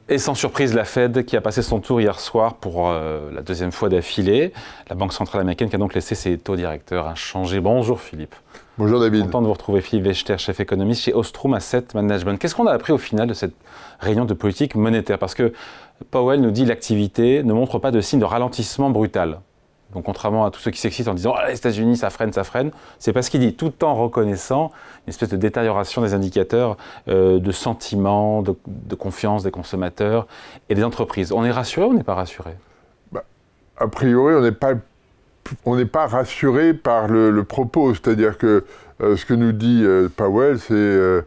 Et sans surprise, la Fed qui a passé son tour hier soir pour la deuxième fois d'affilée. La Banque centrale américaine qui a donc laissé ses taux directeurs inchangés. Bonjour Philippe. Bonjour David. Content de vous retrouver, Philippe Wechter, chef économiste chez Ostrom Asset Management. Qu'est-ce qu'on a appris au final de cette réunion de politique monétaire? Parce que Powell nous dit que l'activité ne montre pas de signe de ralentissement brutal. Donc contrairement à tous ceux qui s'excitent en disant « les États-Unis, ça freine », c'est pas ce qu'il dit, tout en reconnaissant une espèce de détérioration des indicateurs de sentiment, de confiance des consommateurs et des entreprises. On est rassuré ou on n'est pas rassuré? A priori, on n'est pas rassuré par le propos. C'est-à-dire que ce que nous dit Powell, c'est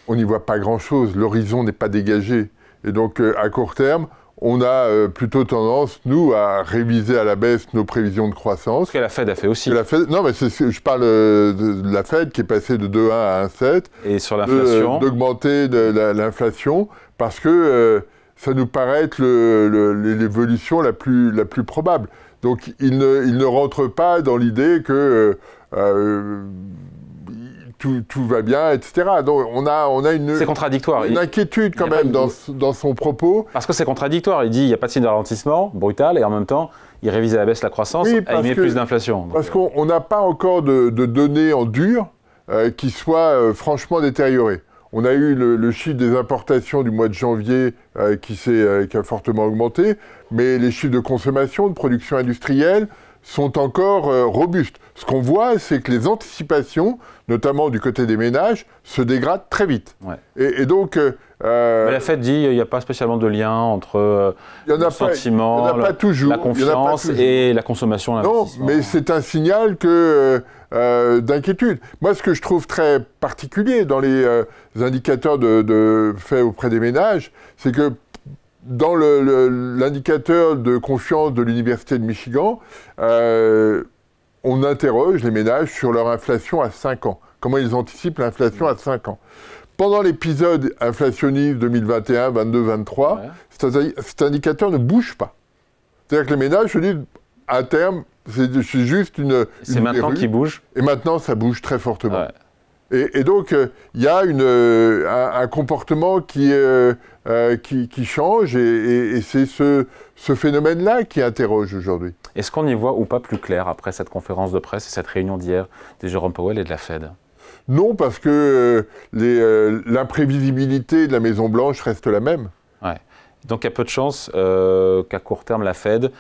on n'y voit pas grand-chose, l'horizon n'est pas dégagé. Et donc à court terme, on a plutôt tendance, nous, à réviser à la baisse nos prévisions de croissance. Ce que la Fed a fait aussi. Non, mais je parle de la Fed qui est passée de 2,1 à 1,7. Et sur l'inflation d'augmenter l'inflation, parce que ça nous paraît être l'évolution la plus probable. Donc, il ne rentre pas dans l'idée que tout va bien, etc. Donc on a c'est contradictoire. Une inquiétude quand même dans son propos. Parce que c'est contradictoire. Il dit qu'il n'y a pas de signe de ralentissement brutal et en même temps, il révise à la baisse la croissance et il met plus d'inflation. Parce qu'on n'a pas encore de données en dur qui soient franchement détériorées. On a eu le chiffre des importations du mois de janvier qui a fortement augmenté, mais les chiffres de consommation, de production industrielle, sont encore robustes. Ce qu'on voit, c'est que les anticipations, notamment du côté des ménages, se dégradent très vite. Ouais. Et donc... Mais la Fed dit qu'il n'y a pas spécialement de lien entre le sentiment, la confiance et la consommation. Non, mais c'est un signal d'inquiétude. Moi, ce que je trouve très particulier dans les indicateurs faits auprès des ménages, c'est que dans l'indicateur de confiance de l'Université de Michigan, on interroge les ménages sur leur inflation à 5 ans. Comment ils anticipent l'inflation à 5 ans. Pendant l'épisode inflationniste 2021, 22, 23, cet indicateur ne bouge pas. C'est-à-dire que les ménages se disent, à terme, c'est juste une c'est maintenant qu'il bouge. Et maintenant, ça bouge très fortement. Ouais. Et donc, il y a un comportement qui change et c'est ce phénomène-là qui interroge aujourd'hui. Est-ce qu'on y voit ou pas plus clair après cette conférence de presse et cette réunion d'hier de Jérôme Powell et de la Fed? Non, parce que l'imprévisibilité de la Maison-Blanche reste la même. Ouais. Donc il y a peu de chances qu'à court terme, la Fed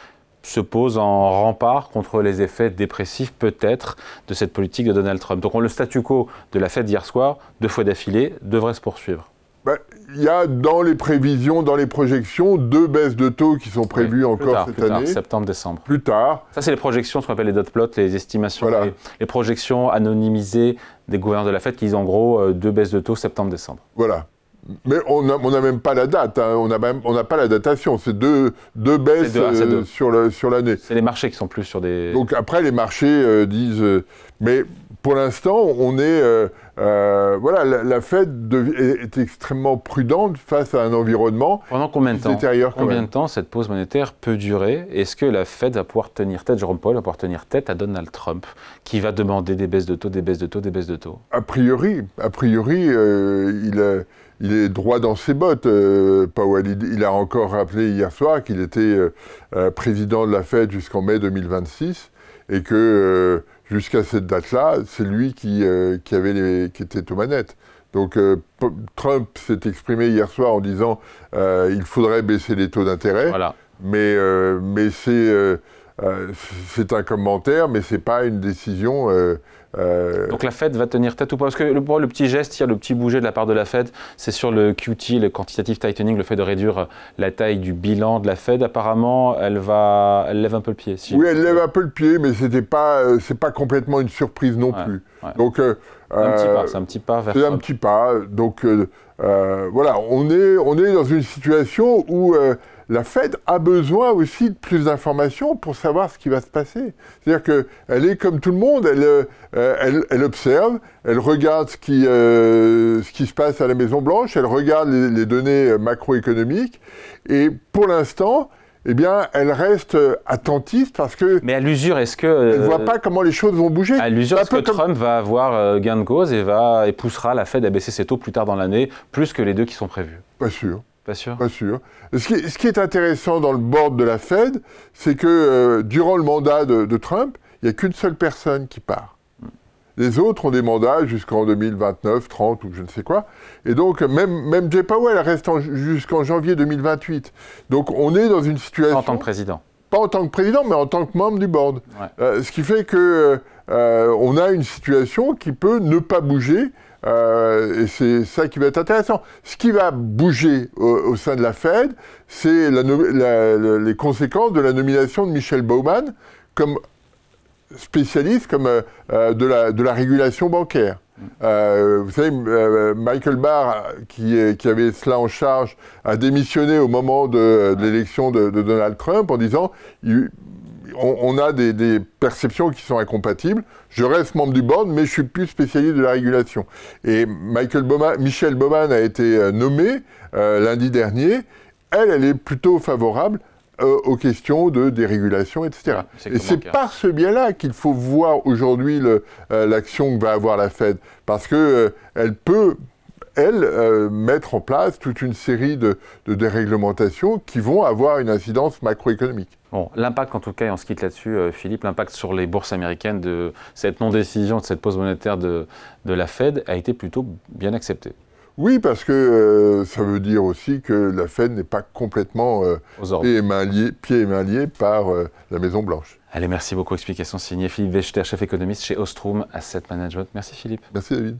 se pose en rempart contre les effets dépressifs, peut-être, de cette politique de Donald Trump. Donc le statu quo de la Fed hier soir, 2 fois d'affilée, devrait se poursuivre. Il y a dans les prévisions, dans les projections, 2 baisses de taux qui sont prévues encore cette année. Septembre-décembre. Plus tard. Ça, c'est les projections, ce qu'on appelle les dot plots, les estimations, les projections anonymisées des gouverneurs de la Fed qui disent en gros 2 baisses de taux septembre-décembre. Voilà. Mais on n'a même pas la date, hein. On n'a pas la datation, c'est deux baisses sur l'année. C'est les marchés qui sont plus sur des... Donc après, les marchés disent... mais pour l'instant, on est... la Fed est extrêmement prudente face à un environnement. Pendant combien de temps cette pause monétaire peut durer? Est-ce que la Fed va pouvoir tenir tête, Jérôme Powell va pouvoir tenir tête à Donald Trump, qui va demander des baisses de taux, des baisses de taux, des baisses de taux? A priori, il est droit dans ses bottes, Powell. Il a encore rappelé hier soir qu'il était président de la Fed jusqu'en mai 2026 et que jusqu'à cette date-là, c'est lui qui était aux manettes. Donc Trump s'est exprimé hier soir en disant il faudrait baisser les taux d'intérêt, voilà. mais c'est un commentaire, mais c'est pas une décision. Donc la Fed va tenir tête ou pas? Parce que le petit geste, le petit bouger de la part de la Fed, c'est sur le QT, le quantitative tightening, le fait de réduire la taille du bilan de la Fed. Apparemment, elle lève un peu le pied. Oui, elle lève un peu le pied, mais c'est pas complètement une surprise non plus. Ouais. Donc c'est un petit pas vers. C'est un petit pas. Donc voilà, on est dans une situation où la Fed a besoin aussi de plus d'informations pour savoir ce qui va se passer. C'est-à-dire qu'elle est comme tout le monde, elle observe, elle regarde ce qui se passe à la Maison-Blanche, elle regarde les données macroéconomiques, et pour l'instant, eh bien, elle reste attentiste parce que... Mais à l'usure, est-ce que... elle ne voit pas comment les choses vont bouger. À l'usure, est-ce que Trump va avoir gain de cause et poussera la Fed à baisser ses taux plus tard dans l'année, plus que les 2 qui sont prévus? Pas sûr. Pas sûr. Pas sûr. Ce qui est intéressant dans le board de la Fed, c'est que durant le mandat de Trump, il n'y a qu'une seule personne qui part. Les autres ont des mandats jusqu'en 2029, 30 ou je ne sais quoi. Et donc, même Jay Powell reste jusqu'en janvier 2028. Donc, on est dans une situation... Pas en tant que président. Pas en tant que président, mais en tant que membre du board. Ouais. Ce qui fait que on a une situation qui peut ne pas bouger. Et c'est ça qui va être intéressant. Ce qui va bouger au sein de la Fed, c'est les conséquences de la nomination de Michelle Bowman comme spécialiste de la régulation bancaire. Vous savez, Michael Barr, qui avait cela en charge, a démissionné au moment de l'élection de Donald Trump en disant on a des perceptions qui sont incompatibles. Je reste membre du board, mais je suis plus spécialiste de la régulation. Et Michelle Bowman a été nommée lundi dernier. Elle est plutôt favorable aux questions de dérégulation, etc. Et c'est par ce biais-là qu'il faut voir aujourd'hui l'action que va avoir la Fed, parce qu'elle peut, mettre en place toute une série de déréglementations qui vont avoir une incidence macroéconomique. Bon, l'impact en tout cas, et on se quitte là-dessus, Philippe, l'impact sur les bourses américaines de cette non-décision, de cette pause monétaire de la Fed a été plutôt bien accepté. Oui, parce que ça veut dire aussi que la Fed n'est pas complètement pieds et mains liés par la Maison-Blanche. Allez, merci beaucoup. Explication signée Philippe Wechter, chef économiste chez Ostrom Asset Management. Merci Philippe. Merci David.